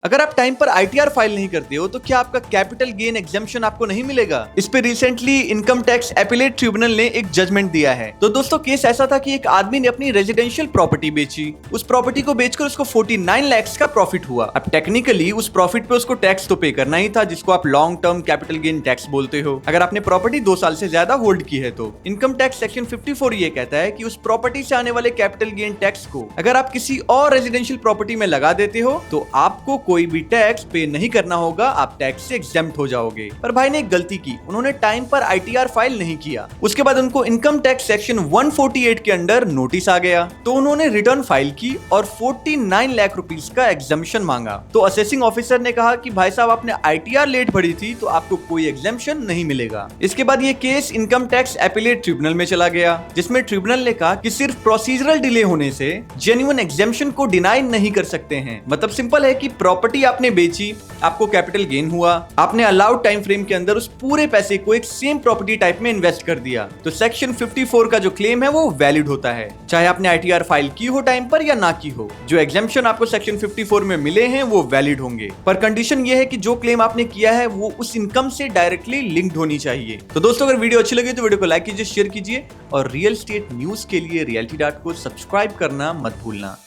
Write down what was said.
अगर आप टाइम पर आईटीआर फाइल नहीं करते हो तो क्या आपका कैपिटल गेन एग्जेम्पशन आपको नहीं मिलेगा? इस पे recently income tax appellate tribunal ने एक जजमेंट दिया है। तो दोस्तों केस ऐसा था कि एक आदमी ने अपनी रेजिडेंशियल प्रॉपर्टी बेची। उस प्रॉपर्टी को बेचकर उसको 49 लाख का प्रॉफिट हुआ। अब टेक्निकली उस प्रॉफिट पे उसको टैक्स तो पे करना ही था, जिसको आप long term capital gain tax बोलते हो। अगर आपने प्रॉपर्टी 2 साल से ज्यादा होल्ड की है तो इनकम टैक्स सेक्शन 54 ये कहता है कि उस प्रॉपर्टी से आने वाले कैपिटल गेन टैक्स को अगर आप किसी और रेजिडेंशियल प्रॉपर्टी में लगा देते हो तो आपको कोई भी टैक्स पे नहीं करना होगा, आप टैक्स से एग्जेम्प्ट हो जाओगे। पर भाई ने एक गलती की, उन्होंने टाइम पर आईटीआर फाइल नहीं किया। उसके बाद उनको इनकम टैक्स सेक्शन 148 के अंडर नोटिस आ गया, तो उन्होंने रिटर्न फाइल की और 49 लाख रुपीस का एग्जेम्पशन मांगा। तो असेसिंग ऑफिसर ने कहा कि भाई साहब आपने आईटीआर लेट भरी थी तो आपको कोई एग्जेम्पशन नहीं मिलेगा। इसके बाद ये case income tax appellate tribunal में चला गया, जिसमें ट्रिब्यूनल ने कहा कि सिर्फ प्रोसीजरल डिले होने से जेन्युइन एग्जेम्पशन को डिनाई नहीं कर सकते हैं। मतलब सिंपल है कि प्रॉपर्टी आपने बेची, आपको कैपिटल गेन हुआ, आपने अलाउड टाइम फ्रेम के अंदर उस पूरे पैसे को एक सेम प्रॉपर्टी टाइप में इन्वेस्ट कर दिया, तो सेक्शन 54 का जो क्लेम है वो वैलिड होता है, चाहे आपने आईटीआर फाइल की हो टाइम पर या ना की हो। जो एग्जेम्पशन आपको सेक्शन 54 में मिले हैं वो वैलिड होंगे, पर कंडीशन ये है कि जो क्लेम आपने किया है वो उस इनकम से डायरेक्टली लिंक्ड होनी चाहिए। तो दोस्तों अगर वीडियो अच्छी लगी तो वीडियो को लाइक कीजिए, शेयर कीजिए और रियल एस्टेट न्यूज के लिए रियलिटी डॉट को सब्सक्राइब करना मत भूलना।